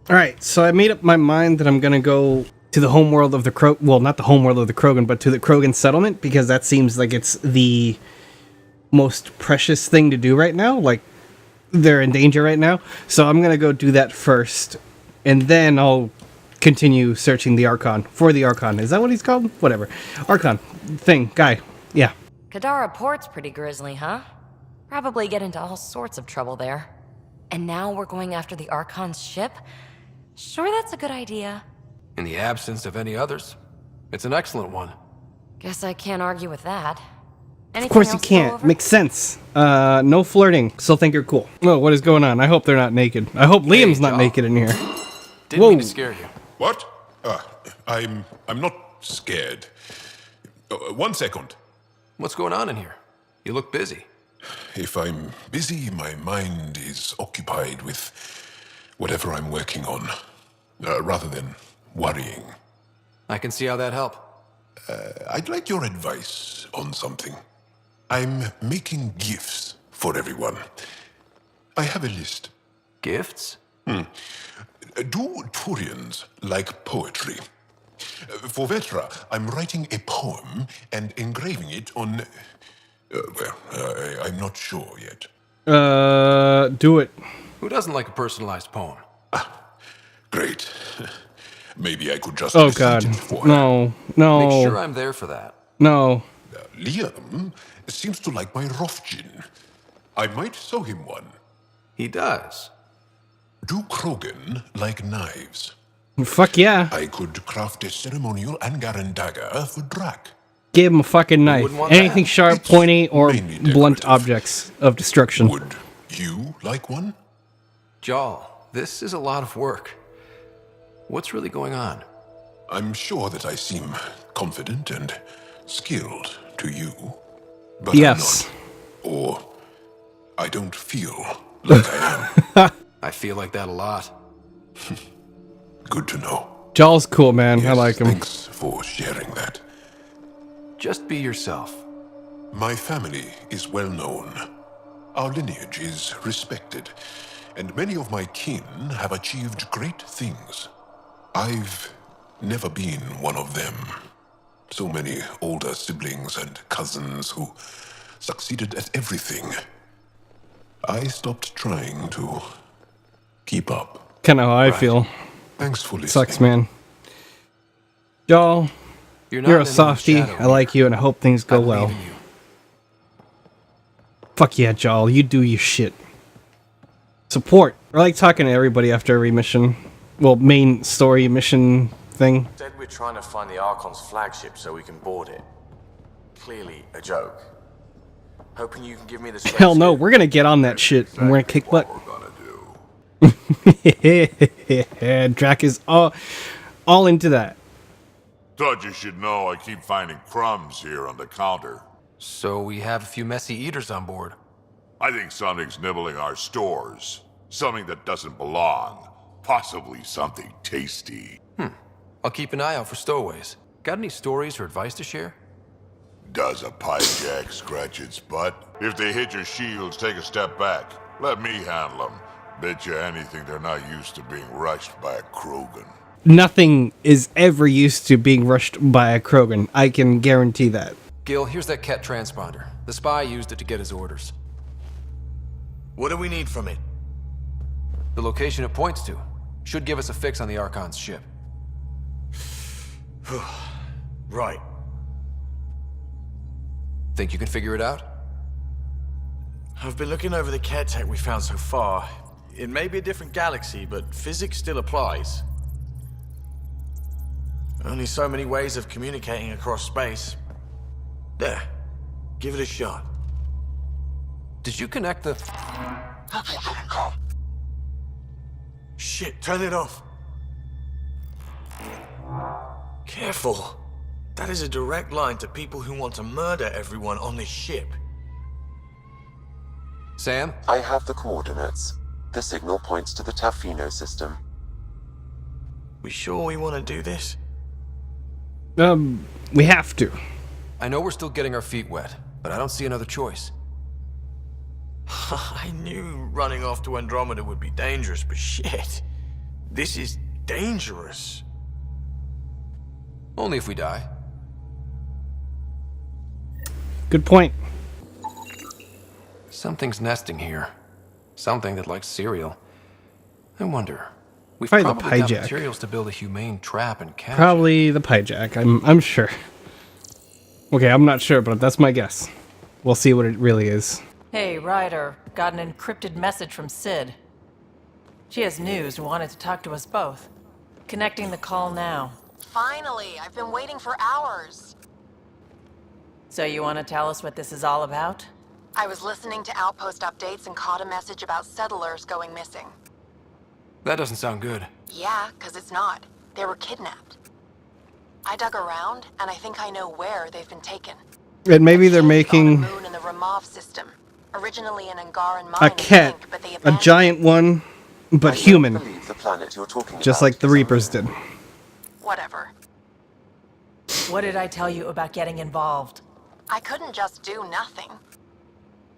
All right, so I made up my mind that I'm gonna go to the homeworld of the well, not the homeworld of the Krogan, but to the Krogan settlement, because that seems like it's the most precious thing to do right now. Like, they're in danger right now. So I'm gonna go do that first, and then I'll continue searching the Archon for the Archon. Is that what he's called? Whatever. Archon thing guy. Yeah. Kadara Port's pretty grisly, huh? Probably get into all sorts of trouble there. And now we're going after the Archon's ship? Sure, that's a good idea. In the absence of any others, it's an excellent one. Guess I can't argue with that. Of course you can't. Makes sense. No flirting. Still think you're cool. Oh, what is going on? I hope they're not naked. I hope Liam's not naked in here. Didn't mean to scare you. What? I'm not scared. 1 second. What's going on in here? You look busy. If I'm busy, my mind is occupied with whatever I'm working on, rather than worrying. I can see how that'd help. I'd like your advice on something. I'm making gifts for everyone. I have a list. Gifts? Do Turians like poetry? For Vetra, I'm writing a poem and engraving it on... I'm not sure yet. Do it. Who doesn't like a personalized poem? Great. Maybe I could just... Oh, God. No. No. Make sure I'm there for that. No. Liam seems to like my Rofjin. I might sew him one. He does. Do Krogan like knives? Fuck yeah. I could craft a ceremonial Angaran dagger for Drac. Give him a fucking knife. Anything sharp, It's pointy, or mainly blunt decorative. objects of destruction. Would you like one? Jal, this is a lot of work. What's really going on? I'm sure that I seem confident and skilled to you, but Yes. I'm not. Or I don't feel like I am. I feel like that a lot. Good to know. Jaw's cool, man. I Yes, like him. Thanks for sharing that. Just be yourself. My family is well known. Our lineage is respected, and many of my kin have achieved great things. I've never been one of them. So many older siblings and cousins who succeeded at everything. I stopped trying to keep up. Kind of how I feel. Thanks for listening. Sucks, man. Jaw, you're a softie. I like you, and I hope things go well. Fuck yeah, Jaw. You do your shit. Support. I like talking to everybody after every mission. Well, main story mission thing. Said we're trying to find the Archon's flagship so we can board it. Clearly a joke. Hoping you can give me the strength. Hell no, we're gonna get on that shit and we're gonna kick butt. Drac is all into that. Thought you should know I keep finding crumbs here on the counter. So we have a few messy eaters on board. I think something's nibbling our stores. Something that doesn't belong. Possibly something tasty. I'll keep an eye out for stowaways. Got any stories or advice to share? Does a pipejack scratch its butt? If they hit your shields, take a step back. Let me handle them. Bet you anything they're not used to being rushed by a Krogan. Nothing is ever used to being rushed by a Krogan. I can guarantee that. Gil, here's that Ket transponder. The spy used it to get his orders. What do we need from it? The location it points to should give us a fix on the Archon's ship. Right. Think you can figure it out? I've been looking over the care tech we found so far. It may be a different galaxy, but physics still applies. Only so many ways of communicating across space. There. Give it a shot. Did you connect the... Shit, turn it off. Careful. That is a direct line to people who want to murder everyone on this ship. Sam? I have the coordinates. The signal points to the Tafino system. We sure we want to do this? We have to. I know we're still getting our feet wet, but I don't see another choice. I knew running off to Andromeda would be dangerous, but shit. This is dangerous. Only if we die. Good point. Something's nesting here. Something that likes cereal. I wonder. We've Probably the probably got hijack. materials to build a humane trap and catch it. Probably the hijack. I'm sure. Okay, I'm not sure, but that's my guess. We'll see what it really is. Hey, Ryder. Got an encrypted message from Sid. She has news and wanted to talk to us both. Connecting the call now. Finally, I've been waiting for hours. So you want to tell us what this is all about? I was listening to Outpost updates and caught a message about settlers going missing. That doesn't sound good. Yeah, 'cause it's not. They were kidnapped. I dug around, and I think I know where they've been taken. And maybe they're On a making moon in the Ramov system. Originally an Angaran mine, a I cat, think, but they a abandoned giant one, but I don't human, believe the planet you're talking just about like the is Reapers real. did. it. Whatever. What did I tell you about getting involved? I couldn't just do nothing.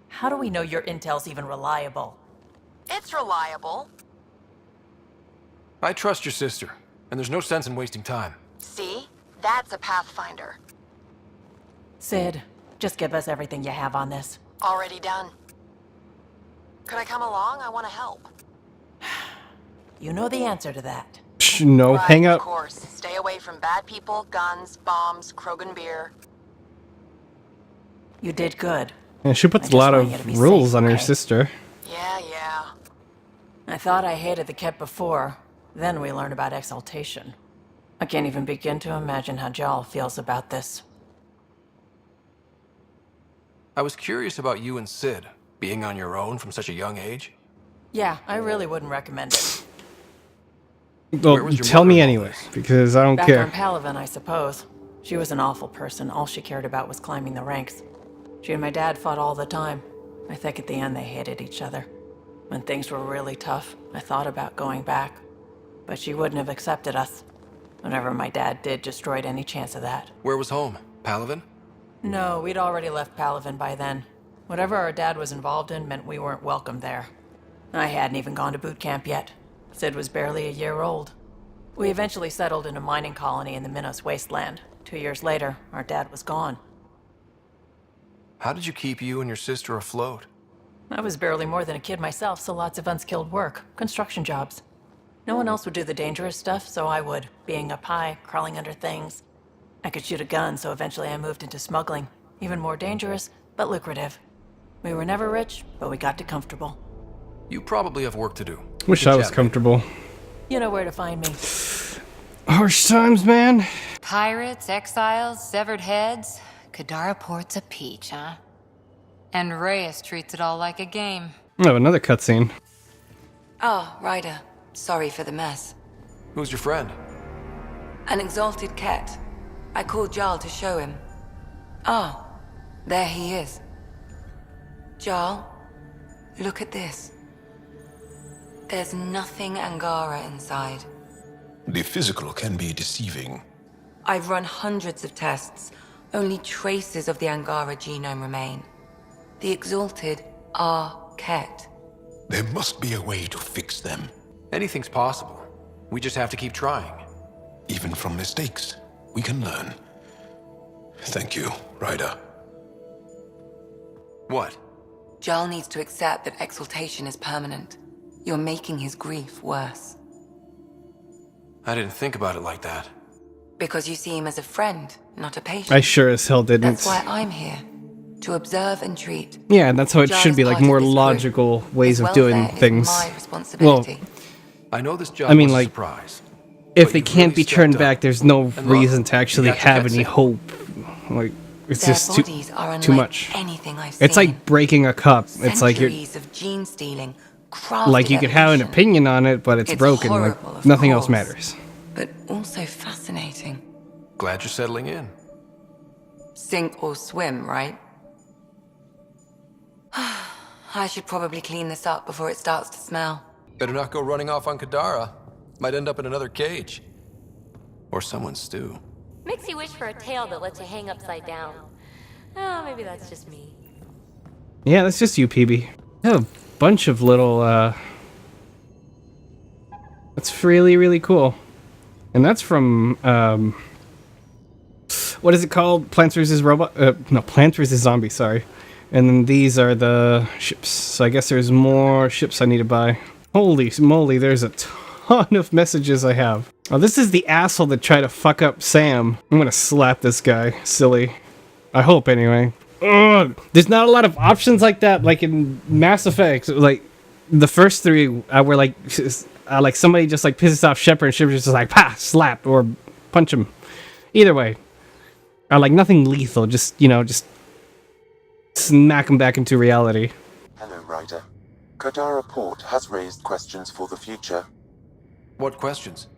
How do we know your intel's even reliable? It's reliable. I trust your sister, and there's no sense in wasting time. See? That's a Pathfinder. Sid, just give us everything you have on this. Already done. Could I come along? I want to help. You know the answer to that. Psh, no, Right, hang of up. course. Stay away from bad people, guns, bombs, Krogan beer. You did good. And she I puts just a lot want you to of be rules safe, on her okay? sister. Yeah. I thought I hated the Ket before. Then we learned about exaltation. I can't even begin to imagine how Jal feels about this. I was curious about you and Sid, being on your own from such a young age. Yeah, I really wouldn't recommend it. Well, Where was your tell mother me in all anyway, this? because I don't Back care. on Palaven, I suppose. She was an awful person. All she cared about was climbing the ranks. She and my dad fought all the time. I think at the end they hated each other. When things were really tough, I thought about going back. But she wouldn't have accepted us. Whatever my dad did destroyed any chance of that. Where was home? Palaven? No, we'd already left Palaven by then. Whatever our dad was involved in meant we weren't welcome there. I hadn't even gone to boot camp yet. Sid was barely a year old. We eventually settled in a mining colony in the Minos wasteland. 2 years later, our dad was gone. How did you keep you and your sister afloat? I was barely more than a kid myself, so lots of unskilled work, construction jobs. No one else would do the dangerous stuff, so I would, being up high, crawling under things. I could shoot a gun, so eventually I moved into smuggling. Even more dangerous, but lucrative. We were never rich, but we got to comfortable. You probably have work to do. Wish Good I was chat, comfortable. You know where to find me. Harsh times, man. Pirates, exiles, severed heads. Kadara Port's a peach, huh? And Reyes treats it all like a game. Oh, another cutscene. Oh, Ryder. Sorry for the mess. Who's your friend? An exalted cat. I called Jarl to show him. Oh, there he is. Jarl, look at this. There's nothing Angara inside. The physical can be deceiving. I've run hundreds of tests. Only traces of the Angara genome remain. The exalted are Ket. There must be a way to fix them. Anything's possible. We just have to keep trying. Even from mistakes, we can learn. Thank you, Ryder. What? Jarl needs to accept that exaltation is permanent. You're making his grief worse. I didn't think about it like that. Because you see him as a friend, not a patient. I sure as hell didn't. That's why I'm here. To observe and treat. Yeah, and that's how it Jarl should is be, like part of more this group. logical ways His of doing welfare is things. my responsibility. I know this job I mean, was a like, surprise. If but they you've can't really be stepped turned up. back, there's no And look, reason to you actually got your have pet any safe. hope. Like, it's Their just too bodies are unlike too much. anything I've seen. It's like breaking a cup. It's like you're Centuries of gene stealing, crafted like you could have an evolution. opinion on it, but it's broken. Like horrible, of nothing else course, matters. But also fascinating. Glad you're settling in. Sink or swim, right? I should probably clean this up before it starts to smell. Better not go running off on Kadara. Might end up in another cage. Or someone's stew. Makes you wish for a tail that lets you hang upside down. Oh, maybe that's just me. Yeah, that's just you, PB. I have a bunch of little That's really, really cool. And that's from, what is it called? Plants vs. Plants vs. Zombies, sorry. And then these are the ships. So I guess there's more ships I need to buy. Holy moly, there's a ton of messages I have. Oh, this is the asshole that tried to fuck up Sam. I'm gonna slap this guy. Silly. I hope, anyway. Ugh. There's not a lot of options like that, like in Mass Effect. Like, the first three were like somebody just like pisses off Shepard and Shepard's just like, pah, slapped or punch him. Either way. Like nothing lethal, just, you know, just smack him back into reality. Hello, Ryder. Kadara Port has raised questions for the future. What questions?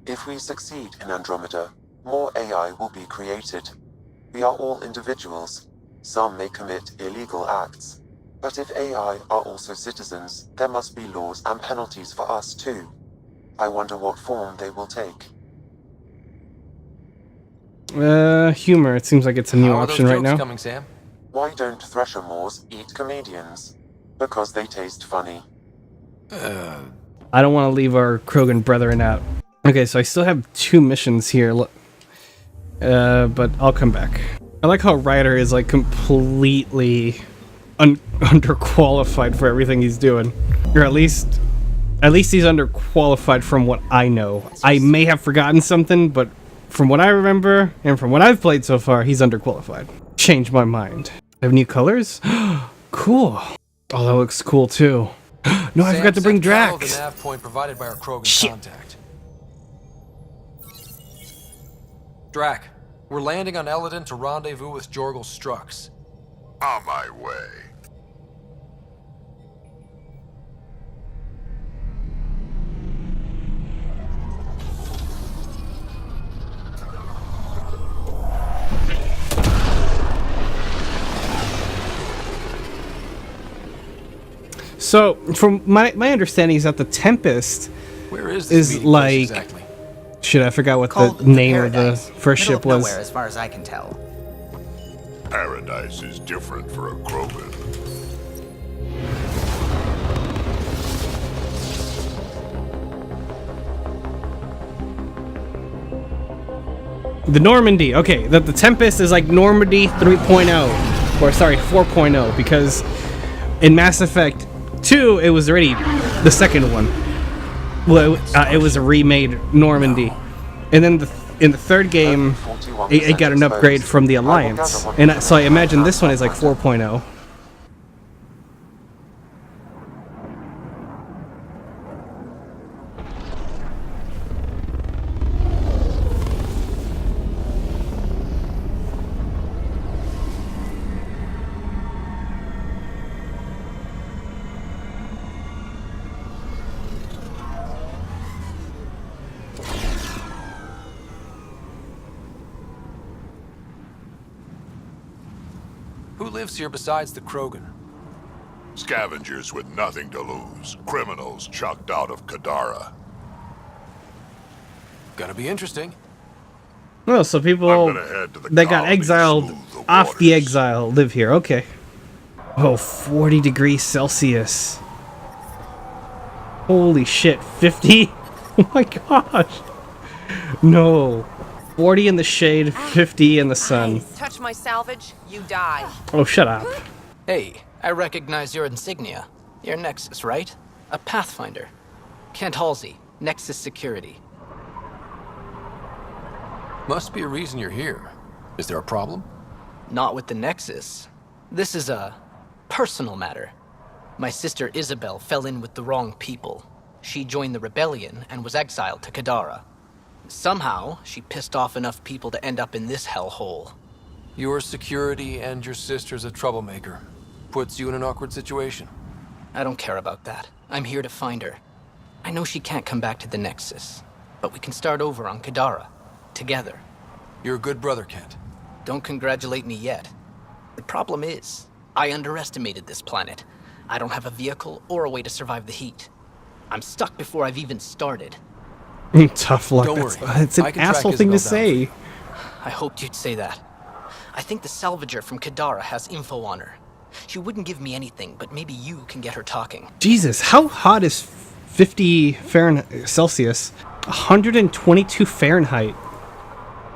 If we succeed in Andromeda, more AI will be created. We are all individuals. Some may commit illegal acts. But if AI are also citizens, there must be laws and penalties for us too. I wonder what form they will take. Humor. It seems like it's a new option right now. Coming, Sam? Why don't Thresher Moors eat comedians? Because they taste funny. I don't want to leave our Krogan brethren out. Okay, so I still have 2 missions here. But I'll come back. I like how Ryder is like completely underqualified for everything he's doing. Or at least he's underqualified from what I know. I may have forgotten something, but from what I remember and from what I've played so far, he's underqualified. Changed my mind. I have new colors? Cool. Oh, that looks cool too. No, I forgot to bring Drax. The nav point provided by our Krogan Shit. contact. Drac, we're landing on Eladon to rendezvous with Jorgal Strux. On my way. So, from my understanding is that the Tempest Where is this is meeting place like... exactly? Shit, I forgot what Called the name of the Paradise. first Middle ship of was. nowhere, as far as I can tell. Paradise is different for a Krogan. The Normandy. Okay, the Tempest is like Normandy 3.0. Or sorry, 4.0. Because in Mass Effect 2, it was already the second one. Well, it was a remade Normandy. And then in the third game, it got an upgrade from the Alliance. And so I imagine this one is like 4.0. Who lives here besides the Krogan? Scavengers with nothing to lose. Criminals chucked out of Kadara. Gonna be interesting. Well, so people that got exiled off the exile live here. Okay. Oh, 40 degrees Celsius. Holy shit, 50? Oh my gosh. No. 40 in the shade, 50 in the sun. Touch my salvage, you die. Oh, shut up. Hey, I recognize your insignia. Your Nexus, right? A Pathfinder. Kent Halsey, Nexus Security. Must be a reason you're here. Is there a problem? Not with the Nexus. This is a personal matter. My sister Isabel fell in with the wrong people. She joined the rebellion and was exiled to Kadara. Somehow, she pissed off enough people to end up in this hellhole. Your security and your sister's a troublemaker. Puts you in an awkward situation. I don't care about that. I'm here to find her. I know she can't come back to the Nexus, but we can start over on Kadara. Together. You're a good brother, Kent. Don't congratulate me yet. The problem is, I underestimated this planet. I don't have a vehicle or a way to survive the heat. I'm stuck before I've even started. Tough luck. Don't worry. It's an asshole thing to say. I hoped you'd say that. I think the salvager from Kadara has info on her. She wouldn't give me anything, but maybe you can get her talking. Jesus, how hot is 50 Fahrenheit, Celsius, 122 Fahrenheit.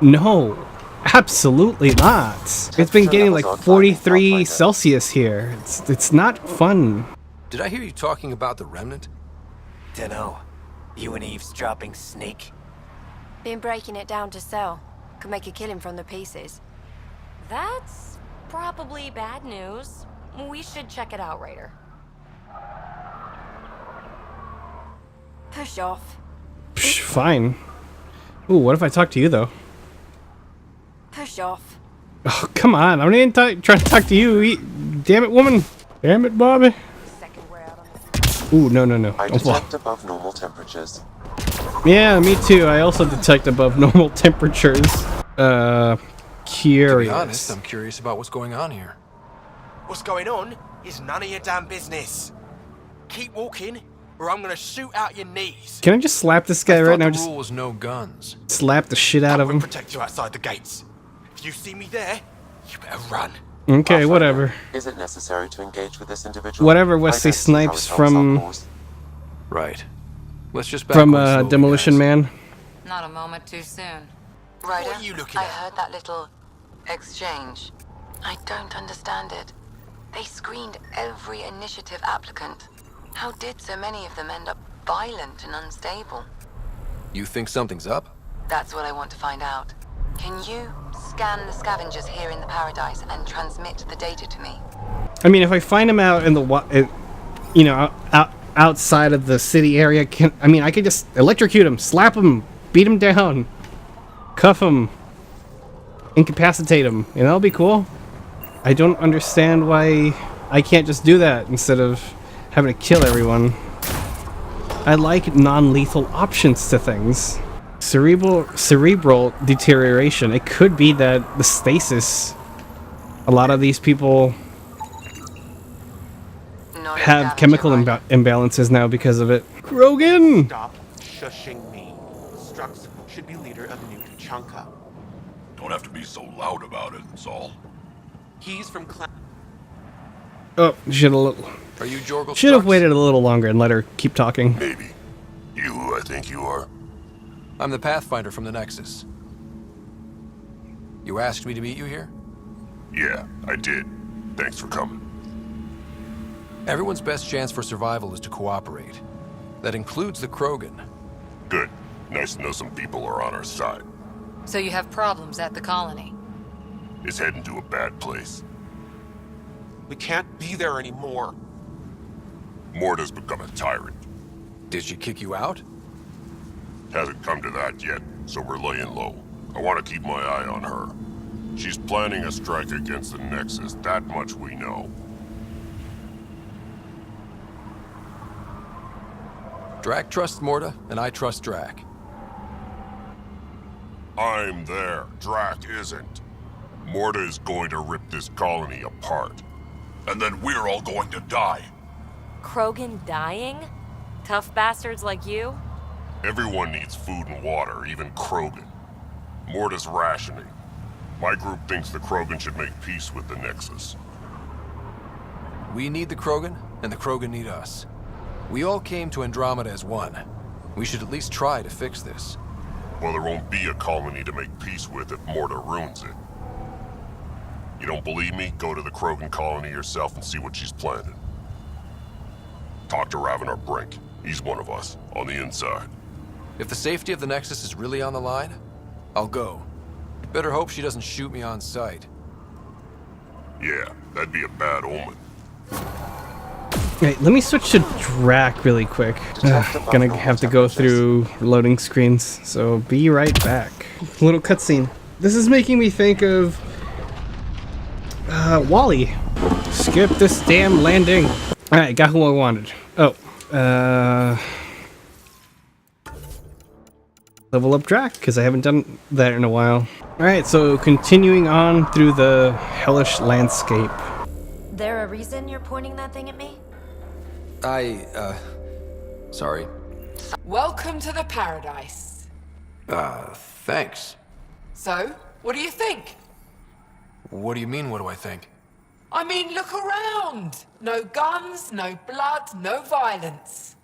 No, absolutely not. It's been getting like 43 Celsius here. It's not fun. Did I hear you talking about the Remnant? Dunno. You an eavesdropping snake? Been breaking it down to sell. Could make a killing from the pieces. That's probably bad news. We should check it out, Raider. Push off. Psh, fine. Ooh, what if I talk to you though? Push off. Oh, come on. I'm not even trying to talk to you. Damn it, woman. Damn it, Bobby. Ooh, no. I detect above normal temperatures. Yeah, me too. I also detect above normal temperatures. Curious. To be honest, I'm curious about what's going on here. What's going on is none of your damn business. Keep walking, or I'm gonna shoot out your knees. Can I just slap this guy right now? The rule was no guns. Slap the shit out of him. Protect you outside the gates. If you see me there, you better run. Okay, whatever. Is it necessary to engage with this individual? Whatever Wesley Snipes from... Right. Let's just from Demolition Man. Not a moment too soon. Ryder, What are you looking I at? heard that little exchange. I don't understand it. They screened every initiative applicant. How did so many of them end up violent and unstable? You think something's up? That's what I want to find out. Can you scan the scavengers here in the Paradise and transmit the data to me? I mean, if I find him out in the, you know, outside of the city area, I could just electrocute him, slap him, beat him down, cuff him, incapacitate him, and that'll be cool. I don't understand why I can't just do that instead of having to kill everyone. I like non-lethal options to things. Cerebral deterioration. It could be that the stasis. A lot of these people have chemical imbalances now because of it. Krogan! Stop shushing me. Strux should be leader of New Tuchanka. Don't have to be so loud about it, Saul. He's from Oh, should have waited a little longer and let her keep talking. Maybe. You who I think you are? I'm the Pathfinder from the Nexus. You asked me to meet you here? Yeah, I did. Thanks for coming. Everyone's best chance for survival is to cooperate. That includes the Krogan. Good. Nice to know some people are on our side. So you have problems at the colony? It's heading to a bad place. We can't be there anymore. Morta's become a tyrant. Did she kick you out? Hasn't come to that yet, so we're laying low. I want to keep my eye on her. She's planning a strike against the Nexus, that much we know. Drac trusts Morta, and I trust Drac. I'm there. Drac isn't. Morta is going to rip this colony apart. And then we're all going to die. Krogan dying? Tough bastards like you? Everyone needs food and water, even Krogan. Morta's rationing. My group thinks the Krogan should make peace with the Nexus. We need the Krogan, and the Krogan need us. We all came to Andromeda as one. We should at least try to fix this. Well, there won't be a colony to make peace with if Morta ruins it. You don't believe me? Go to the Krogan colony yourself and see what she's planning. Talk to Ravenar Brink. He's one of us, on the inside. If the safety of the Nexus is really on the line, I'll go. Better hope she doesn't shoot me on sight. Yeah, that'd be a bad omen. Right, let me switch to Drac really quick. Gonna have to go through loading screens, so be right back. Little cutscene. This is making me think of Wally. Skip this damn landing. Alright, got who I wanted. Oh, level up Drac, because I haven't done that in a while. Alright, so continuing on through the hellish landscape. There a reason you're pointing that thing at me? Sorry. Welcome to the Paradise. Thanks. So, what do you think? What do you mean, what do I think? I mean, look around. No guns, no blood, no violence.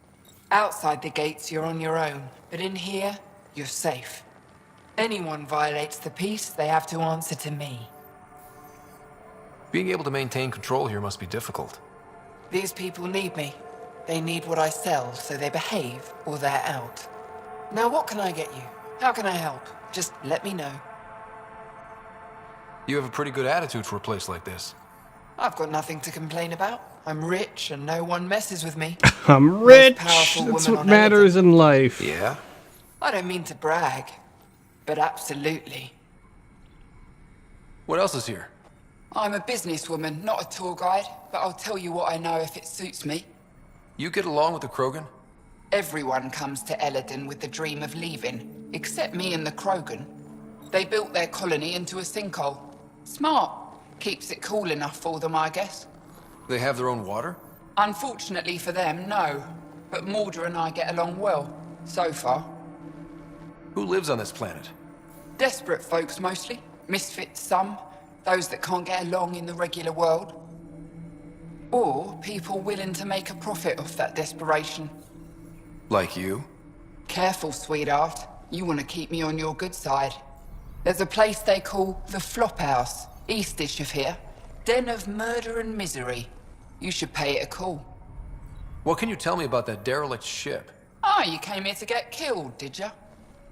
Outside the gates, you're on your own, but in here, you're safe. Anyone violates the peace, they have to answer to me. Being able to maintain control here must be difficult. These people need me. They need what I sell, so they behave or they're out. Now what can I get you? How can I help? Just let me know. You have a pretty good attitude for a place like this. I've got nothing to complain about. I'm rich and no one messes with me. I'm rich. Powerful That's woman what on matters in life. Yeah? I don't mean to brag, but absolutely. What else is here? I'm a businesswoman, not a tour guide, but I'll tell you what I know if it suits me. You get along with the Krogan? Everyone comes to Eladin with the dream of leaving, except me and the Krogan. They built their colony into a sinkhole. Smart. Keeps it cool enough for them, I guess. They have their own water? Unfortunately for them, no. But Mulder and I get along well, so far. Who lives on this planet? Desperate folks, mostly. Misfits, some. Those that can't get along in the regular world. Or people willing to make a profit off that desperation. Like you? Careful, sweetheart. You want to keep me on your good side. There's a place they call the Flop House, eastish of here. Den of murder and misery. You should pay it a call. What can you tell me about that derelict ship? Ah, you came here to get killed, did ya?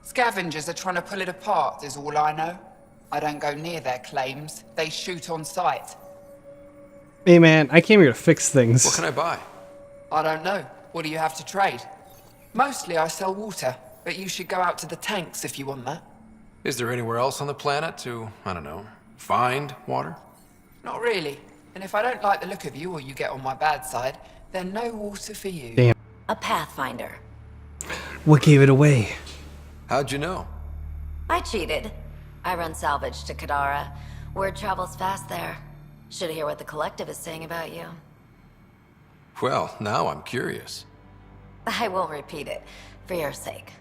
Scavengers are trying to pull it apart, is all I know. I don't go near their claims. They shoot on sight. Hey man, I came here to fix things. What can I buy? I don't know. What do you have to trade? Mostly I sell water, but you should go out to the tanks if you want that. Is there anywhere else on the planet to, I don't know, find water? Not really. And if I don't like the look of you or you get on my bad side, then no water for you. Damn. A pathfinder. What gave it away? How'd you know? I cheated. I run salvage to Kadara. Word travels fast there. Should hear what the collective is saying about you. Well, now I'm curious. I won't repeat it, for your sake.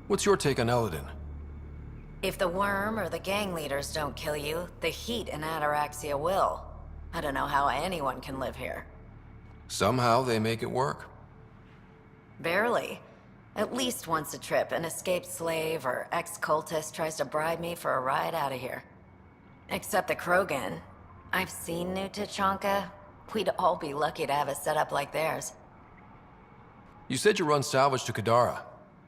What's your take on Eladin? If the worm or the gang leaders don't kill you, the heat in Ataraxia will. I don't know how anyone can live here. Somehow they make it work. Barely. At least once a trip, an escaped slave or ex-cultist tries to bribe me for a ride out of here. Except the Krogan. I've seen New Tachanka. We'd all be lucky to have a setup like theirs. You said you run salvage to Kadara.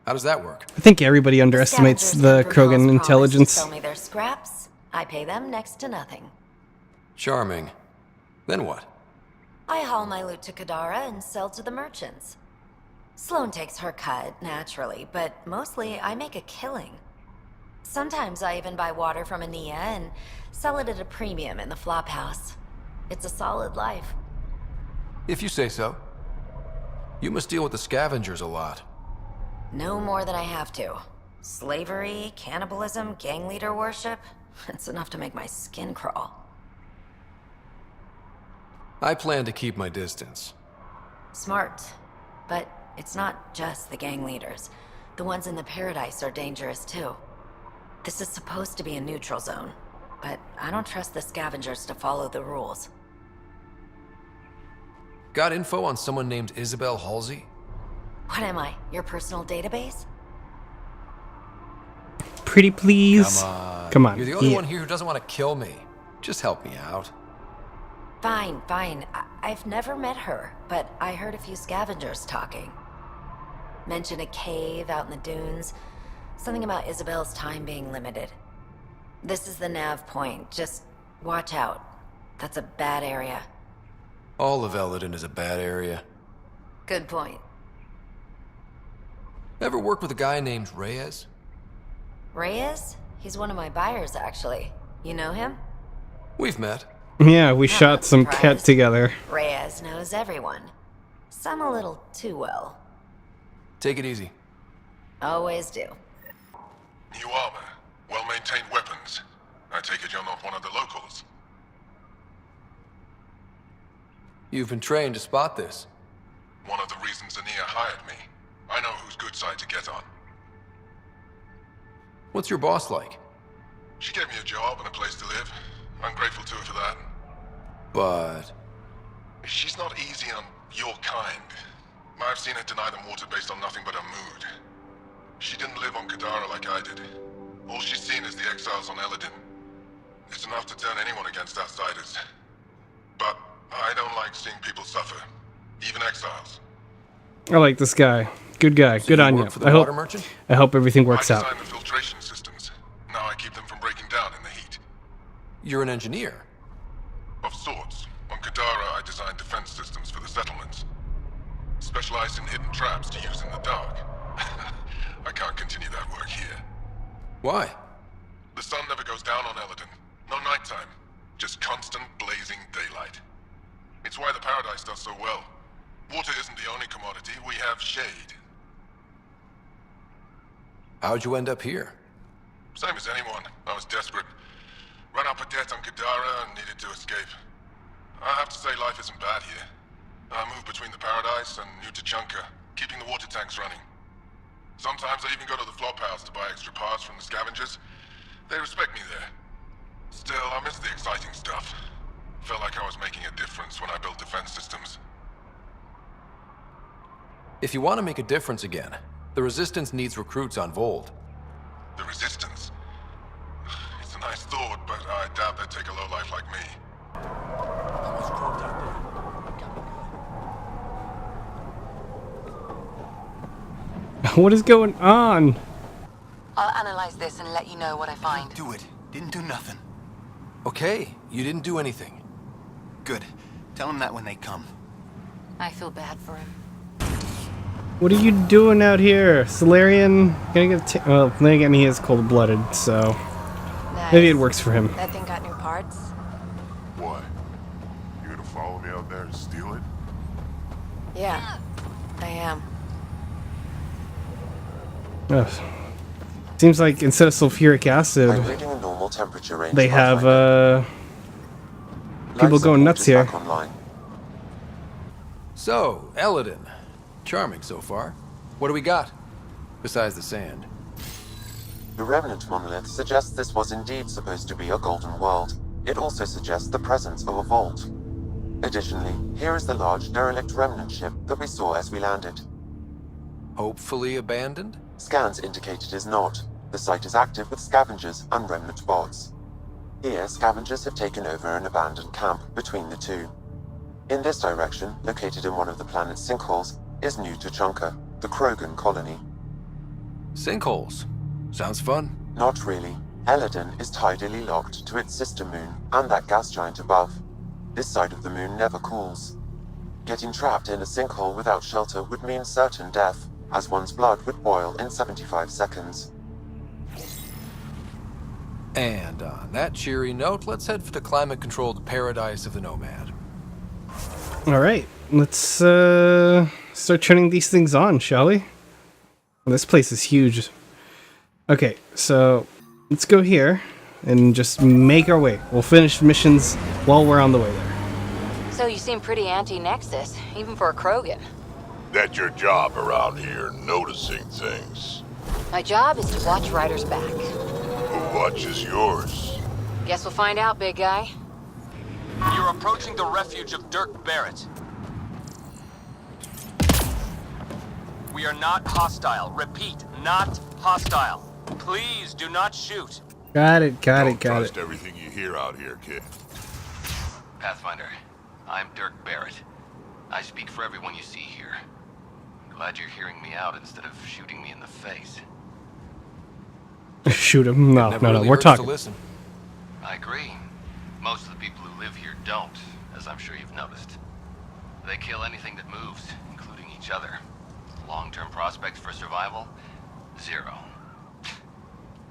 How does that work? I think everybody underestimates the Krogan intelligence. Sell me their scraps. I pay them next to nothing. Charming. Then what? I haul my loot to Kadara and sell to the merchants. Sloane takes her cut, naturally, but mostly I make a killing. Sometimes I even buy water from Ania and sell it at a premium in the flop house. It's a solid life. If you say so. You must deal with the scavengers a lot. No more than I have to. Slavery, cannibalism, gang leader worship. It's enough to make my skin crawl. I plan to keep my distance. Smart. But it's not just the gang leaders. The ones in the Paradise are dangerous too. This is supposed to be a neutral zone, but I don't trust the scavengers to follow the rules. Got info on someone named Isabel Halsey? What am I, your personal database? Pretty please. Come on. Come on. You're the only Yeah. one here who doesn't want to kill me. Just help me out. Fine, fine. I've never met her, but I heard a few scavengers talking. Mentioned a cave out in the dunes. Something about Isabel's time being limited. This is the nav point. Just watch out. That's a bad area. All of Eladin is a bad area. Good point. Ever worked with a guy named Reyes? Reyes? He's one of my buyers, actually. You know him? We've met. Yeah, we Not shot some cat surprised. together. Reyes knows everyone. Some a little too well. Take it easy. Always do. New armor, well-maintained weapons. I take it you're not one of the locals. You've been trained to spot this. One of the reasons Ania hired me. I know whose good side to get on. What's your boss like? She gave me a job and a place to live. I'm grateful to her for that. But... She's not easy on your kind. I've seen her deny them water based on nothing but her mood. She didn't live on Kadara like I did. All she's seen is the exiles on Eladin. It's enough to turn anyone against outsiders. But I don't like seeing people suffer, even exiles. I like this guy. Good guy. So Good you on work you. for the water merchant? I hope everything works I out. designed the filtration systems. Now I keep them from breaking down in the heat. You're an engineer. Of sorts. On Kadara, I designed defense systems for the settlements. Specialized in hidden traps to use in the dark. I can't continue that work here. Why? The sun never goes down on Eladin. No nighttime. Just constant blazing daylight. It's why the Paradise does so well. Water isn't the only commodity. We have shade. How'd you end up here? Same as anyone. I was desperate. Ran up a debt on Kadara and needed to escape. I have to say life isn't bad here. I move between the Paradise and New Tachanka, keeping the water tanks running. Sometimes I even go to the flop house to buy extra parts from the scavengers. They respect me there. Still, I miss the exciting stuff. Felt like I was making a difference when I built defense systems. If you want to make a difference again, the Resistance needs recruits on Vold. The Resistance? It's a nice thought, but I doubt they'd take a lowlife like me. Almost crawled out there. What is going on? I'll analyze this and let you know what I find. Do it. Didn't do nothing. Okay, you didn't do anything. Good. Tell him that when they come. I feel bad for him. What are you doing out here? Solarian? Gonna get well, then again, he is cold-blooded, so Nice. maybe it works for him. That thing got new parts? What? You gonna follow me out there and steal it? Yeah, I am. Ugh. Seems like instead of sulfuric I'm acid, reading a normal temperature range. they have people Life going support nuts is here. back online. So, Eladin. Charming so far. What do we got? Besides the sand. The remnant monolith suggests this was indeed supposed to be a golden world. It also suggests the presence of a vault. Additionally, here is the large derelict remnant ship that we saw as we landed. Hopefully abandoned? Scans indicate it is not. The site is active with scavengers and remnant bots. Here, scavengers have taken over an abandoned camp between the two. In this direction, located in one of the planet's sinkholes, is New Tachanka, the Krogan colony. Sinkholes. Sounds fun. Not really. Eladin is tidally locked to its sister moon and that gas giant above. This side of the moon never cools. Getting trapped in a sinkhole without shelter would mean certain death, as one's blood would boil in 75 seconds. And on that cheery note, let's head for the climate-controlled paradise of the Nomad. All right, let's start turning these things on, shall we? Well, this place is huge. Okay, so let's go here and just make our way. We'll finish missions while we're on the way there. So you seem pretty anti-Nexus, even for a Krogan. That's your job around here, noticing things. My job is to watch Ryder's back. Who watches yours? Guess we'll find out, big guy. You're approaching the refuge of Dirk Barrett. We are not hostile. Repeat, not hostile. Please do not shoot. Got it. Don't trust everything you hear out here, kid. Pathfinder, I'm Dirk Barrett. I speak for everyone you see here. Glad you're hearing me out instead of shooting me in the face. Shoot him. No, Never no, really we're hurts to talking. listen. I agree. Most of the people who live here don't, as I'm sure you've noticed. They kill anything that moves, including each other. Long-term prospects for survival? Zero.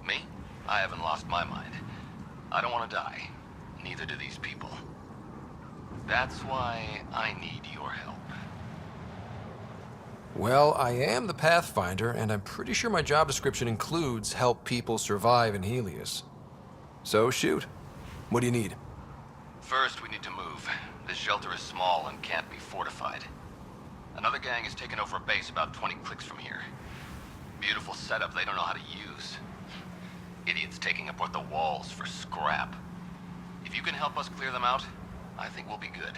Me? I haven't lost my mind. I don't want to die. Neither do these people. That's why I need your help. Well, I am the Pathfinder, and I'm pretty sure my job description includes help people survive in Helios. So shoot. What do you need? First, we need to move. This shelter is small and can't be fortified. Another gang has taken over a base about 20 clicks from here. Beautiful setup they don't know how to use. Idiots taking apart the walls for scrap. If you can help us clear them out, I think we'll be good.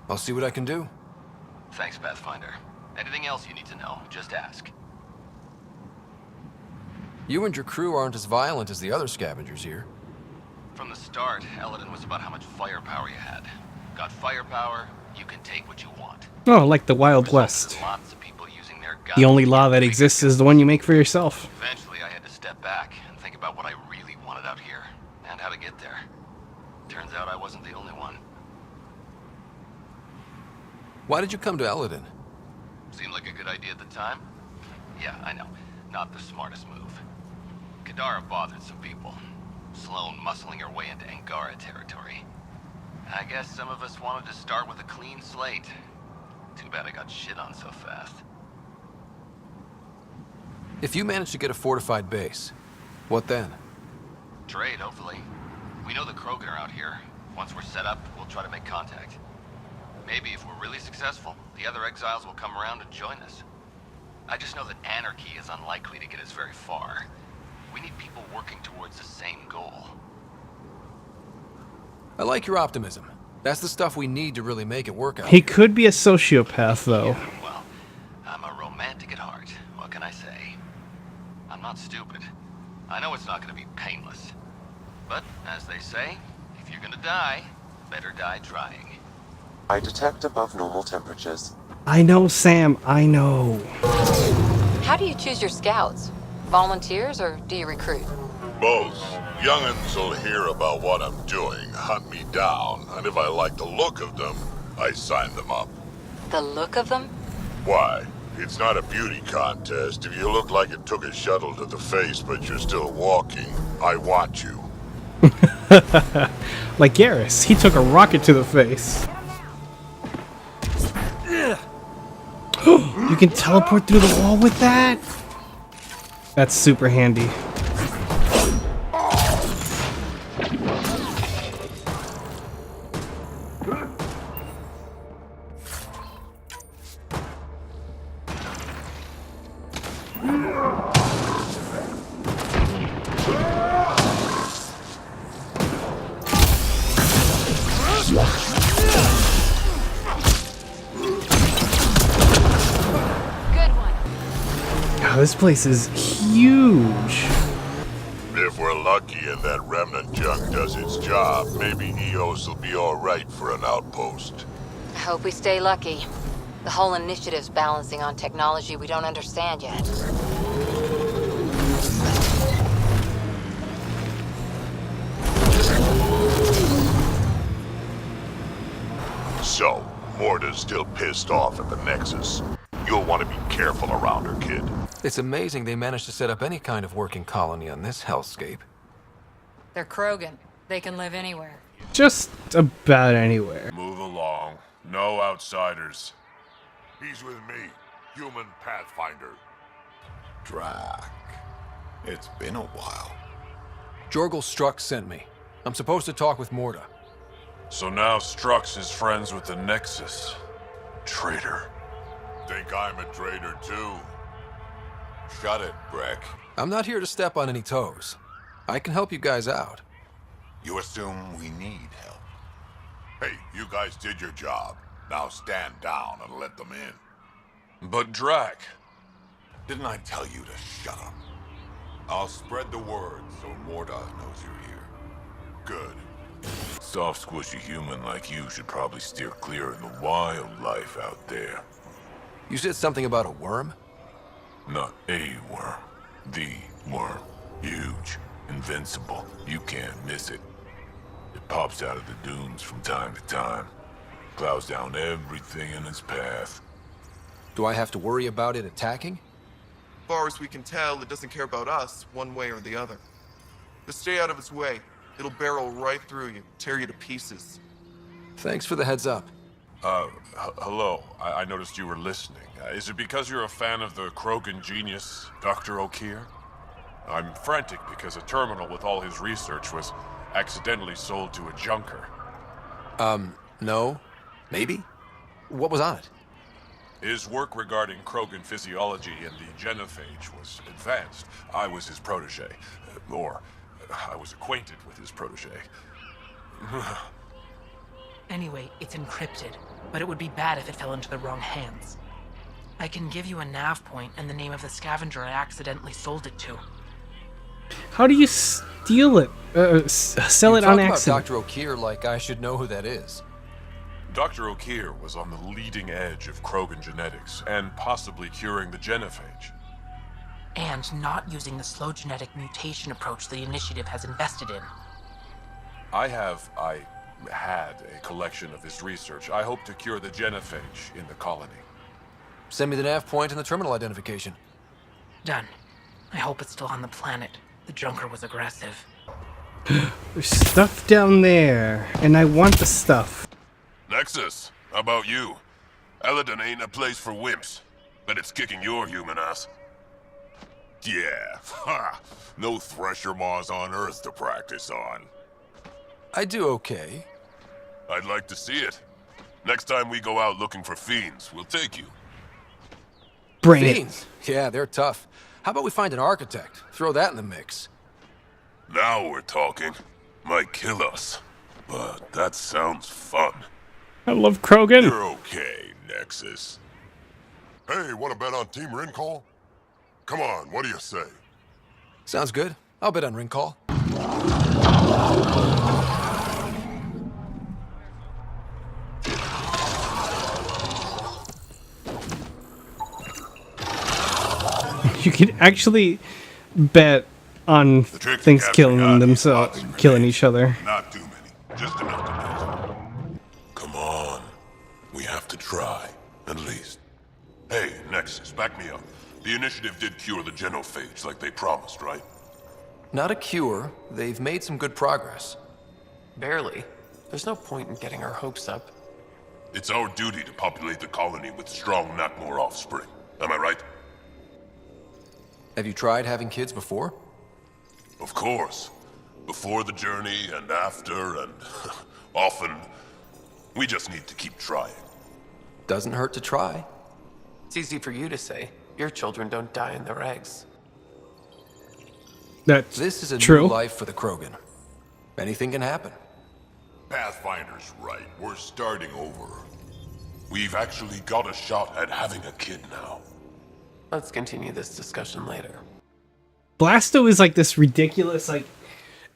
I'll see what I can do. Thanks, Pathfinder. Anything else you need to know, just ask. You and your crew aren't as violent as the other scavengers here. From the start, Eladin was about how much firepower you had. Got firepower, you can take what you want. Oh, like the Wild West. Lots of people using their guns. The only law that exists is the one you make for yourself. Eventually, I had to step back and think about what I really wanted out here, and how to get there. Turns out I wasn't the only one. Why did you come to Eladin? Seemed like a good idea at the time. Yeah, I know. Not the smartest move. Kadara bothered some people. Sloane muscling her way into Angara territory. I guess some of us wanted to start with a clean slate. Too bad I got shit on so fast. If you manage to get a fortified base, what then? Trade, hopefully. We know the Krogan are out here. Once we're set up, we'll try to make contact. Maybe if we're really successful, the other exiles will come around and join us. I just know that anarchy is unlikely to get us very far. We need people working towards the same goal. I like your optimism. That's the stuff we need to really make it work out. He could be a sociopath, though. Yeah, well, I'm a romantic at heart. What can I say? I'm not stupid. I know it's not going to be painless. But, as they say, if you're going to die, better die trying. I detect above normal temperatures. I know, Sam. I know. How do you choose your scouts? Volunteers or do you recruit? Both. Young'uns will hear about what I'm doing, hunt me down, and if I like the look of them, I sign them up. The look of them? Why? It's not a beauty contest. If you look like it took a shuttle to the face, but you're still walking, I want you. Like Garrus, he took a rocket to the face. You can teleport through the wall with that? That's super handy. This place is huge. If we're lucky and that remnant junk does its job, maybe Eos will be alright for an outpost. I hope we stay lucky. The whole initiative's balancing on technology we don't understand yet. So, Morta's still pissed off at the Nexus. You'll want to be careful around her, kid. It's amazing they managed to set up any kind of working colony on this hellscape. They're Krogan. They can live anywhere. Just about anywhere. Move along. No outsiders. He's with me, human Pathfinder. Drac. It's been a while. Jorgel Strux sent me. I'm supposed to talk with Morta. So now Strux is friends with the Nexus. Traitor. Think I'm a traitor too? Shut it, Breck. I'm not here to step on any toes. I can help you guys out. You assume we need help. Hey, you guys did your job. Now stand down and let them in. But Drac, didn't I tell you to shut up? I'll spread the word so Morta knows you're here. Good. Soft, squishy human like you should probably steer clear of the wildlife out there. You said something about a worm? Not a worm. The worm. Huge. Invincible. You can't miss it. It pops out of the dunes from time to time. Plows down everything in its path. Do I have to worry about it attacking? As far as we can tell, it doesn't care about us, one way or the other. Just stay out of its way. It'll barrel right through you, tear you to pieces. Thanks for the heads up. Hello. I noticed you were listening. Is it because you're a fan of the Krogan genius, Dr. O'Keir? I'm frantic because a terminal with all his research was accidentally sold to a junker. No. Maybe? What was on it? His work regarding Krogan physiology and the genophage was advanced. I was his protege. Or, I was acquainted with his protege. Anyway, it's encrypted, but it would be bad if it fell into the wrong hands. I can give you a nav point and the name of the scavenger I accidentally sold it to. How do you steal it? Sell it on accident? Dr. O'Keefe like I should know who that is. Dr. O'Keefe was on the leading edge of Krogan genetics and possibly curing the genophage. And not using the slow genetic mutation approach the Initiative has invested in. I had a collection of his research. I hope to cure the genophage in the colony. Send me the nav point and the terminal identification. Done. I hope it's still on the planet. The Junker was aggressive. There's stuff down there, and I want the stuff. Nexus, how about you? Eladon ain't a place for wimps, but it's kicking your human ass. Yeah, ha! No thresher maws on Earth to practice on. I do okay. I'd like to see it. Next time we go out looking for fiends, we'll take you. Bring Fiends? Yeah, they're tough. How about we find an architect? Throw that in the mix. Now we're talking. Might kill us, but that sounds fun. I love Krogan. You're okay, Nexus. Hey, wanna bet on Team Rincall? Come on, what do you say? Sounds good. I'll bet on ring call. You could actually bet on things killing themselves, killing each other. Not too many, just enough to do. Come on, we have to try, at least. Hey, Nexus, back me up. The Initiative did cure the genophage like they promised, right? Not a cure. They've made some good progress. Barely. There's no point in getting our hopes up. It's our duty to populate the colony with strong Nakmor offspring. Am I right? Have you tried having kids before? Of course. Before the journey and after and often. We just need to keep trying. Doesn't hurt to try. It's easy for you to say. Your children don't die in their eggs. This is a true. new life for the Krogan. Anything can happen. Pathfinder's right. We're starting over. We've actually got a shot at having a kid now. Let's continue this discussion later. Blasto is like this ridiculous like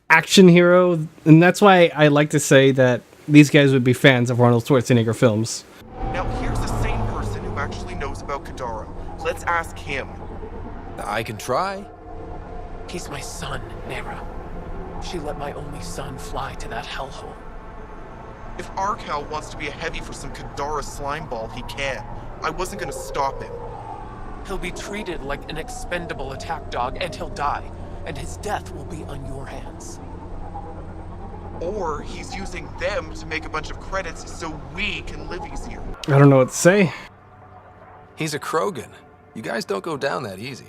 action hero, and that's why I like to say that these guys would be fans of Arnold Schwarzenegger films. Now here's a sane person who actually knows about Kadara. Let's ask him. I can try. He's my son, Nera. She let my only son fly to that hellhole. If Arcal wants to be a heavy for some Kadara slimeball, he can. I wasn't gonna stop him. He'll be treated like an expendable attack dog, and he'll die. And his death will be on your hands. Or he's using them to make a bunch of credits so we can live easier. I don't know what to say. He's a Krogan. You guys don't go down that easy.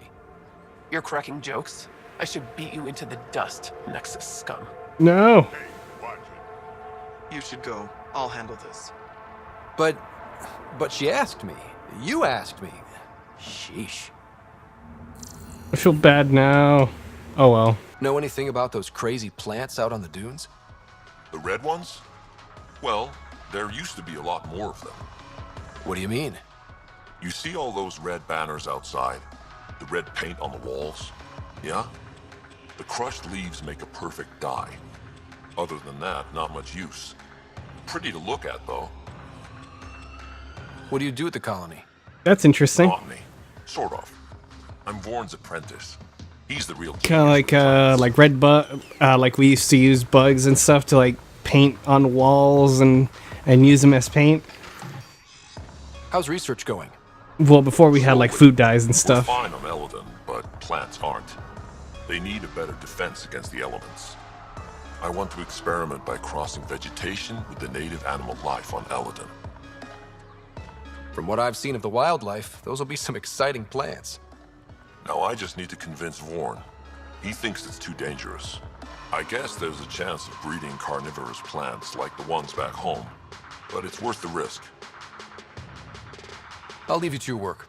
You're cracking jokes? I should beat you into the dust, Nexus scum. No. You should go. I'll handle this. But she asked me. You asked me. Sheesh. I feel bad now. Oh well. Know anything about those crazy plants out on the dunes? The red ones? Well, there used to be a lot more of them. What do you mean? You see all those red banners outside? The red paint on the walls? Yeah? The crushed leaves make a perfect dye. Other than that, not much use. Pretty to look at, though. What do you do at the colony? That's interesting. Botany. Sort of. I'm Vorn's apprentice. He's the real Kind of like red like we used to use bugs and stuff to like paint on walls and use them as paint. How's research going? Well, before we had like food dyes and stuff. We're fine on Eladon, but plants aren't. They need a better defense against the elements. I want to experiment by crossing vegetation with the native animal life on Eladon. From what I've seen of the wildlife, those will be some exciting plants. Now I just need to convince Vorn. He thinks it's too dangerous. I guess there's a chance of breeding carnivorous plants like the ones back home, but it's worth the risk. I'll leave you to your work.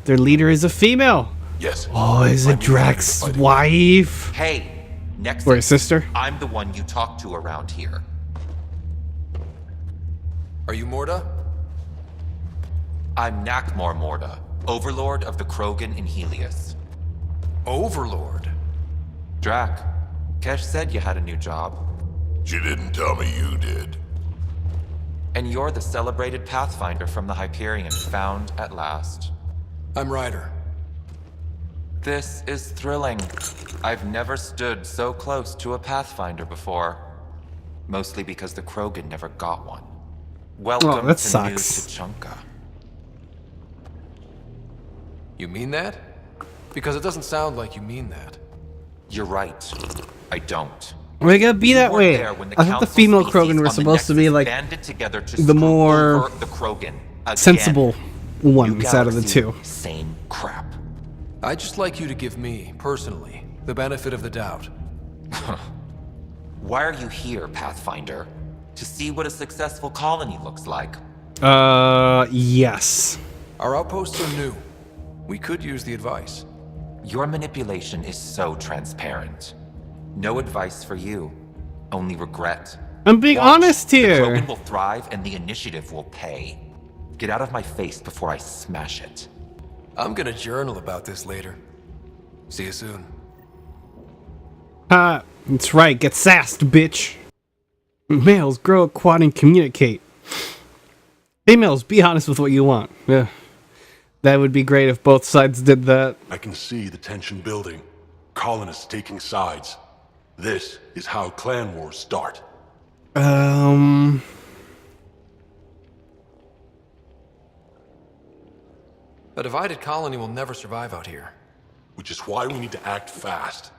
Their leader is a female. Yes. Oh, is it Drax's wife? Hey, Nexus. Or his sister? I'm the one you talk to around here. Are you Morda? I'm Nakmor Morda, Overlord of the Krogan in Helios. Overlord? Drac, Kesh said you had a new job. She didn't tell me you did. And you're the celebrated Pathfinder from the Hyperion, found at last. I'm Ryder. This is thrilling. I've never stood so close to a Pathfinder before. Mostly because the Krogan never got one. Welcome that to sucks. New Tuchanka. You mean that? Because it doesn't sound like you mean that. You're right. I don't. We gotta be that way. There when the I thought the Council female species Krogan were on the supposed to be Nexus like banded together to the screw more over the Krogan again. sensible ones New out of the galaxy, two. Same crap. I'd just like you to give me, personally, the benefit of the doubt. Why are you here, Pathfinder? To see what a successful colony looks like. Yes. Our outposts are new. We could use the advice. Your manipulation is so transparent. No advice for you. Only regret. I'm being honest here. The Krogan will thrive and the initiative will pay. Get out of my face before I smash it. I'm gonna journal about this later. See you soon. That's right. Get sassed, bitch. Males grow, quad, and communicate. Females, be honest with what you want. Yeah. That would be great if both sides did that. I can see the tension building. Colonists taking sides. This is how clan wars start. A divided colony will never survive out here. Which is why we need to act fast.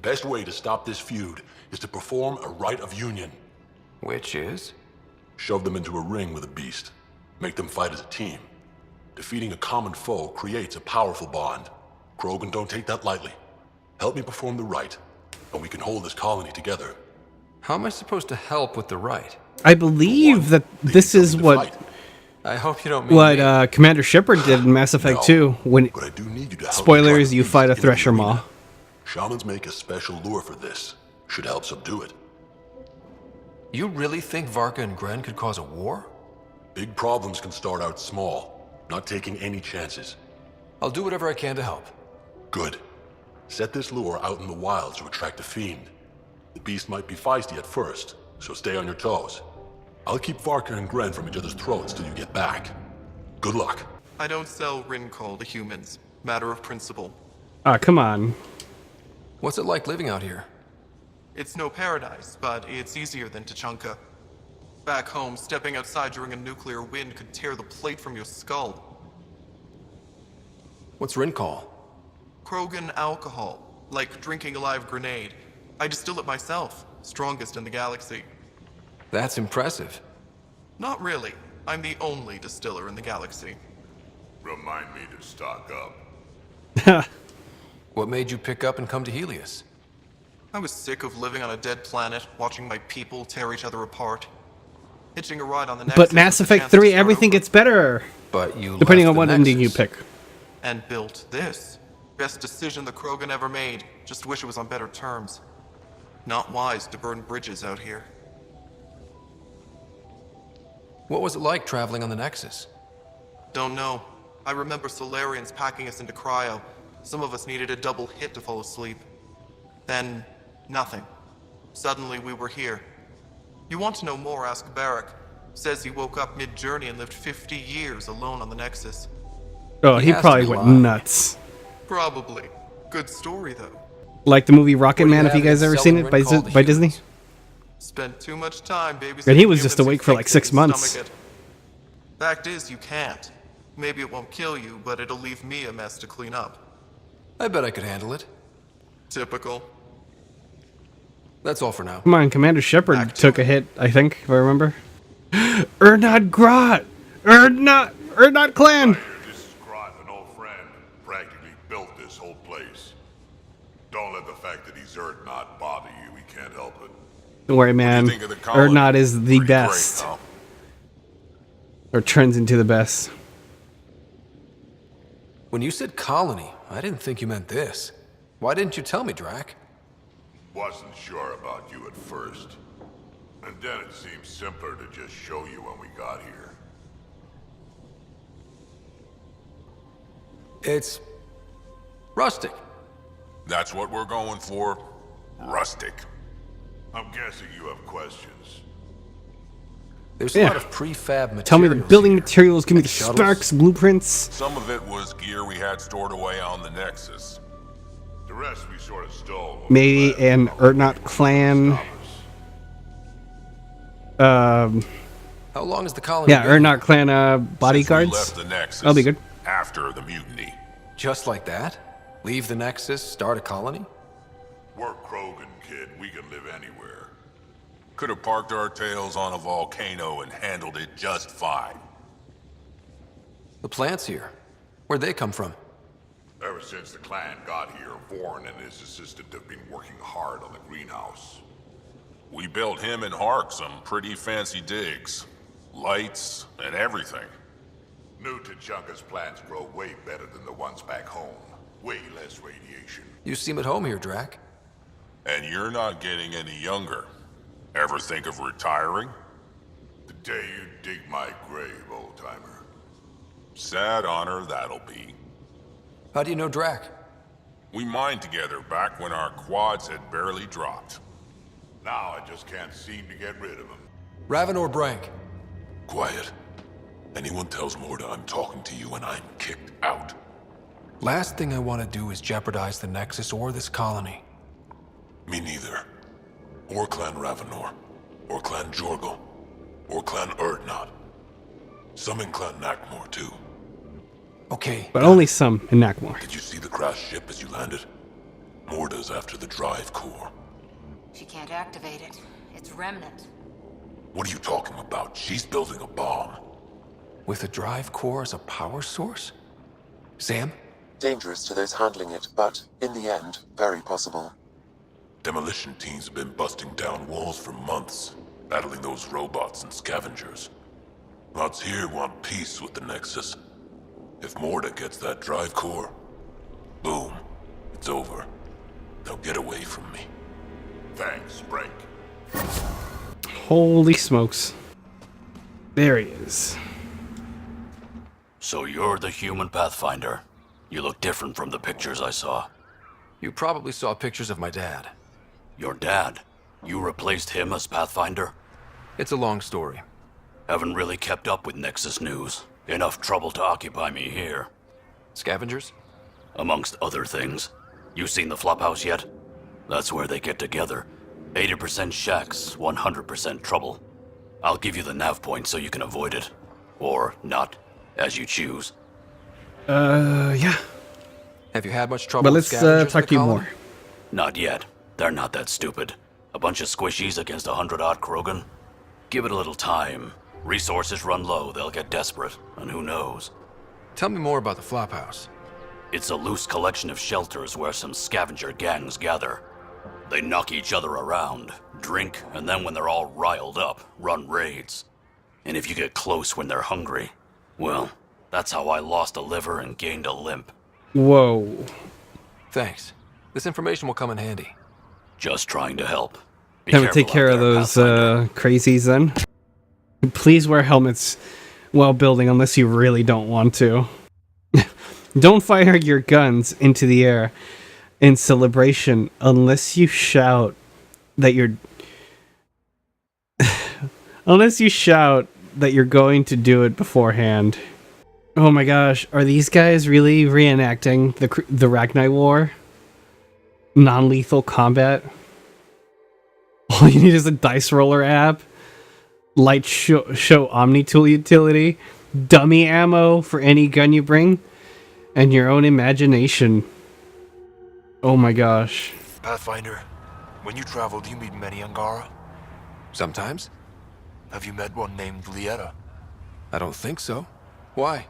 Best way to stop this feud is to perform a rite of union. Which is? Shove them into a ring with a beast. Make them fight as a team. Defeating a common foe creates a powerful bond. Krogan don't take that lightly. Help me perform the rite, and we can hold this colony together. How am I supposed to help with the rite? I believe that this is what I hope you don't mean Commander Shepard did in Mass Effect 2. When but I do need you to help spoilers, me you fight a in the Thresher arena. Maw. Shamans make a special lure for this. Should help subdue it. You really think Varka and Gren could cause a war? Big problems can start out small, not taking any chances. I'll do whatever I can to help. Good. Set this lure out in the wilds to attract a fiend. The beast might be feisty at first, so stay on your toes. I'll keep Varka and Gren from each other's throats till you get back. Good luck. I don't sell Rincol to humans. Matter of principle. Ah, come on. What's it like living out here? It's no paradise, but it's easier than Tuchanka. Back home, stepping outside during a nuclear wind could tear the plate from your skull. What's Rincol? Krogan alcohol, like drinking a live grenade. I distill it myself, strongest in the galaxy. That's impressive. Not really. I'm the only distiller in the galaxy. Remind me to stock up. What made you pick up and come to Helios? I was sick of living on a dead planet, watching my people tear each other apart. Hitching a ride on the Nexus But Mass was the Effect chance to 3, start everything over. gets better. But you depending left on the what ending you Nexus. pick. And built this. Best decision the Krogan ever made. Just wish it was on better terms. Not wise to burn bridges out here. What was it like traveling on the Nexus? Don't know. I remember Solarians packing us into cryo. Some of us needed a double hit to fall asleep. Then, nothing. Suddenly we were here. You want to know more, ask Barrack. Says he woke up mid-journey and lived 50 years alone on the Nexus. Oh, he has to probably be went lying. nuts. Probably. Good story, though. Like the movie Rocket What do you Man, if have you guys against ever seen selling it by, Rincol to by Disney. humans? Spent too much time babysitting And he was just humans who awake for like think 6 they can months. stomach it. Fact is, you can't. Maybe it won't kill you, but it'll leave me a mess to clean up. I bet I could handle it. Typical. That's all for now. Come on, Commander Shepard took a hit, I think, if I remember. Ernod Grot! Ernod Clan! This is Grot, an old friend. Practically built this whole place. Don't let the fact that he's Erdnot bother you. We can't help it. Don't worry, man. think of the colony? Ernod is the Pretty best. great, huh? Or turns into the best. When you said colony, I didn't think you meant this. Why didn't you tell me, Drac? Wasn't sure about you at first. And then it seems simpler to just show you when we got here. It's rustic. That's what we're going for? Rustic. I'm guessing you have questions. There's a lot of prefab materials. Tell me the building here. materials, give me the Shuttles. specs, blueprints. Some of it was gear we had stored away on the Nexus. The rest we sort of stole. Maybe an Urnot clan. How long is the colony? Yeah, Urnot clan bodyguards. Since we left the Nexus. That'll be good. After the mutiny. Just like that? Leave the Nexus, start a colony? We're Krogan, kid. We can live anywhere. Could have parked our tails on a volcano and handled it just fine. The plants here. Where'd they come from? Ever since the clan got here, Vorn and his assistant have been working hard on the greenhouse. We built him and Hark some pretty fancy digs. Lights and everything. New Tachanka's plants grow way better than the ones back home. Way less radiation. You seem at home here, Drac. And you're not getting any younger. Ever think of retiring? The day you dig my grave, old-timer. Sad honor that'll be. How do you know Drac? We mined together back when our quads had barely dropped. Now I just can't seem to get rid of him. Raven or Brank? Quiet. Anyone tells Morda I'm talking to you and I'm kicked out. Last thing I want to do is jeopardize the Nexus or this colony. Me neither. Or Clan Ravenor. Or Clan Jorgal. Or Clan Urdnot. Some in Clan Nakmor too. Okay. But only some in Nakmor. Did you see the crashed ship as you landed? Morda's after the drive core. She can't activate it. It's remnant. What are you talking about? She's building a bomb. With a drive core as a power source? Sam? Dangerous to those handling it, but in the end, very possible. Demolition teams have been busting down walls for months, battling those robots and scavengers. Lots here want peace with the Nexus. If Morda gets that drive core, boom, it's over. They'll get away from me. Thanks, Break. Holy smokes. There he is. So you're the human Pathfinder. You look different from the pictures I saw. You probably saw pictures of my dad. Your dad? You replaced him as Pathfinder? It's a long story. Haven't really kept up with Nexus news. Enough trouble to occupy me here. Scavengers? Amongst other things. You seen the Flophouse yet? That's where they get together. 80% shacks, 100% trouble. I'll give you the nav point so you can avoid it. Or not, as you choose. Yeah. Have you had much trouble But with let's scavengers talk in the to you colony? more. Not yet. They're not that stupid. A bunch of squishies against 100-odd Krogan? Give it a little time. Resources run low, they'll get desperate, and who knows? Tell me more about the Flophouse. It's a loose collection of shelters where some scavenger gangs gather. They knock each other around, drink, and then when they're all riled up, run raids. And if you get close when they're hungry, well, that's how I lost a liver and gained a limp. Whoa. Thanks. This information will come in handy. Just trying to help. Be Have to careful take care out of there, those Pathfinder. crazies then. Please wear helmets while building unless you really don't want to. Don't fire your guns into the air in celebration unless you shout that you're unless you shout that you're going to do it beforehand. Oh my gosh, are these guys really reenacting the Ragni War? Non-lethal combat? All you need is a dice roller app, light show omni-tool utility, dummy ammo for any gun you bring, and your own imagination. Oh my gosh. Pathfinder, when you travel, do you meet many Angara? Sometimes. Have you met one named Lieta? I don't think so. Why?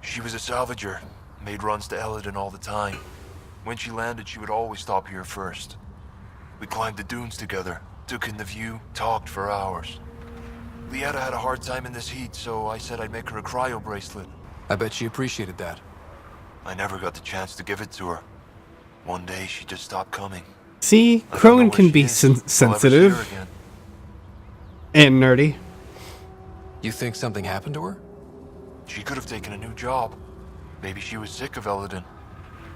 She was a salvager, made runs to Eladin all the time. When she landed, she would always stop here first. We climbed the dunes together, took in the view, talked for hours. Lieta had a hard time in this heat, so I said I'd make her a cryo bracelet. I bet she appreciated that. I never got the chance to give it to her. One day, she just stopped coming. See, Krogan can be sensitive. And nerdy. You think something happened to her? She could have taken a new job. Maybe she was sick of Eldon.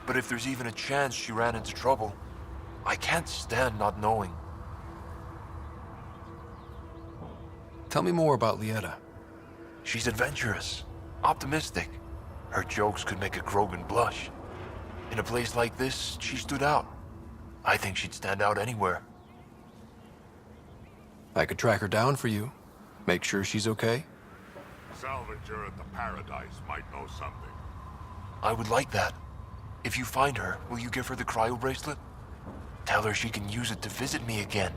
But if there's even a chance she ran into trouble, I can't stand not knowing. Tell me more about Lieta. She's adventurous, optimistic. Her jokes could make a Krogan blush. In a place like this, she stood out. I think she'd stand out anywhere. I could track her down for you. Make sure she's okay. Salvager at the Paradise might know something. I would like that. If you find her, will you give her the cryo bracelet? Tell her she can use it to visit me again.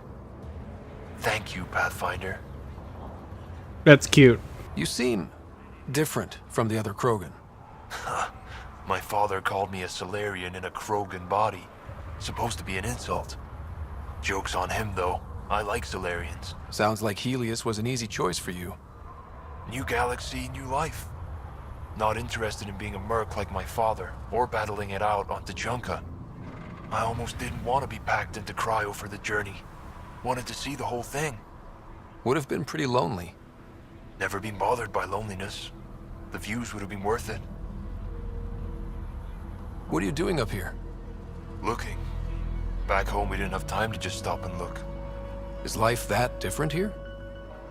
Thank you, Pathfinder. That's cute. You seem different from the other Krogan. My father called me a Solarian in a Krogan body. Supposed to be an insult. Joke's on him, though. I like Solarians. Sounds like Helios was an easy choice for you. New galaxy, new life. Not interested in being a merc like my father, or battling it out on Tuchanka. I almost didn't want to be packed into cryo for the journey. Wanted to see the whole thing. Would have been pretty lonely. Never been bothered by loneliness. The views would have been worth it. What are you doing up here? Looking. Back home we didn't have time to just stop and look. Is life that different here?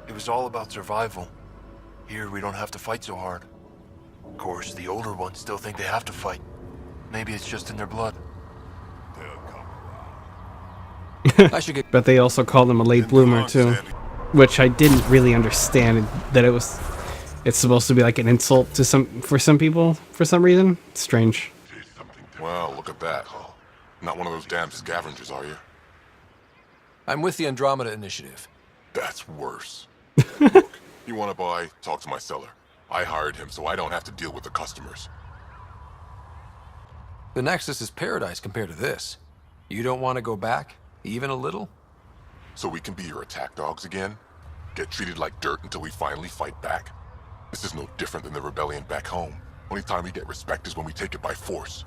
It was all about survival. Here we don't have to fight so hard. Of course, the older ones still think they have to fight. Maybe it's just in their blood. I should get. But they also called him a late bloomer too, which I didn't really understand. That it's supposed to be like an insult to for some people for some reason. It's strange. Well, look at that. Not one of those damn scavengers, are you? I'm with the Andromeda Initiative. That's worse. Look, you want to buy? Talk to my seller. I hired him so I don't have to deal with the customers. The Nexus is paradise compared to this. You don't want to go back, even a little? So we can be your attack dogs again? Get treated like dirt until we finally fight back? This is no different than the rebellion back home. Only time we get respect is when we take it by force.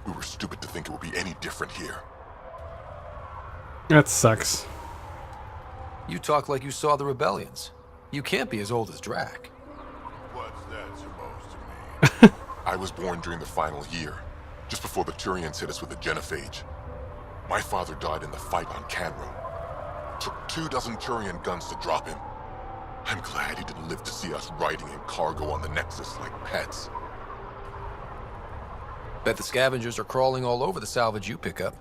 We were stupid to think it would be any different here. That sucks. You talk like you saw the rebellions. You can't be as old as Drac. What's that supposed to mean? I was born during the final year, just before the Turians hit us with the genophage. My father died in the fight on Canro. Took 24 Turian guns to drop him. I'm glad he didn't live to see us riding in cargo on the Nexus like pets. Bet the scavengers are crawling all over the salvage you pick up.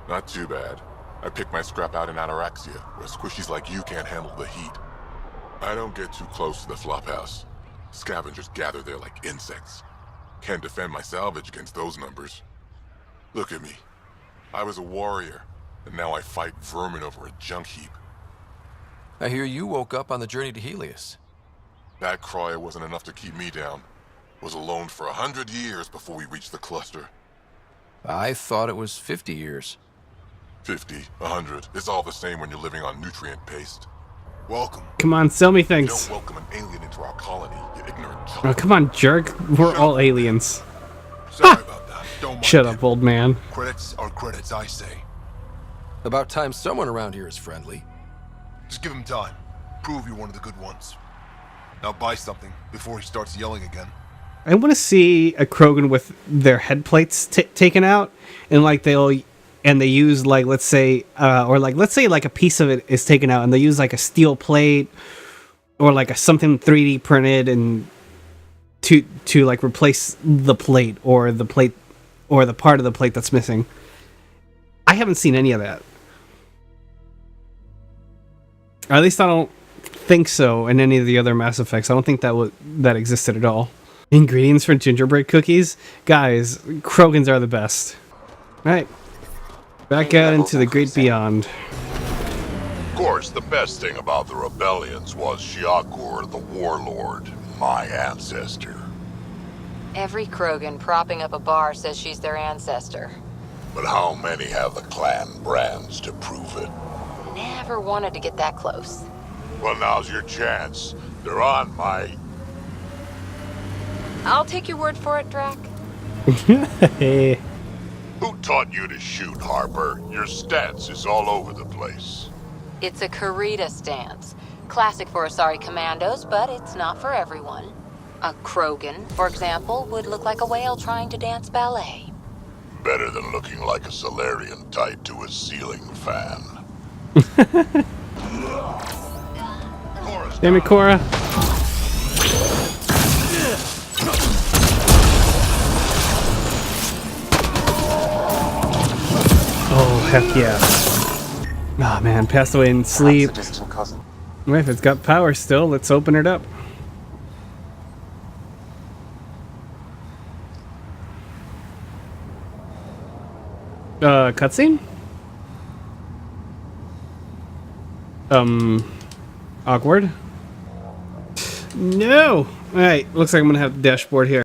Not too bad. I picked my scrap out in Ataraxia, where squishies like you can't handle the heat. I don't get too close to the flophouse. Scavengers gather there like insects. Can't defend my salvage against those numbers. Look at me. I was a warrior, and now I fight vermin over a junk heap. I hear you woke up on the journey to Helios. That cryo wasn't enough to keep me down. Was alone for 100 years before we reached the cluster. I thought it was 50 years. 50, 100, it's all the same when you're living on nutrient paste. Welcome. Come on, sell me You things. don't welcome an alien into our colony, you ignorant Oh, chump. come on, jerk. We're all aliens. Sorry about that. Don't mind Shut him. up, old man. Credits are credits, I say. About time someone around here is friendly. Just give him time. Prove you're one of the good ones. Now buy something before he starts yelling again. I want to see a Krogan with their head plates taken out, and like they use like let's say like a piece of it is taken out, and they use like a steel plate or like something 3D printed and to like replace the plate or the part of the plate that's missing. I haven't seen any of that. Or at least I don't think so in any of the other Mass Effects. I don't think that existed at all. Ingredients for gingerbread cookies? Guys, Krogans are the best. Alright. Back out into the great beyond. Of course, the best thing about the rebellions was Shiakur the Warlord, my ancestor. Every Krogan propping up a bar says she's their ancestor. But how many have the clan brands to prove it? Never wanted to get that close. Well, now's your chance. They're on my... I'll take your word for it, Drac. Who taught you to shoot, Harper? Your stance is all over the place. It's a Karita stance. Classic for Asari commandos, but it's not for everyone. A Krogan, for example, would look like a whale trying to dance ballet. Better than looking like a Solarian tied to a ceiling fan. Damn it, Cora. Oh, heck yeah. Oh man, passed away in sleep. Perhaps a distant cousin. Well, if it's got power still, let's open it up. Cutscene? Awkward. No! Alright, looks like I'm gonna have the dashboard here.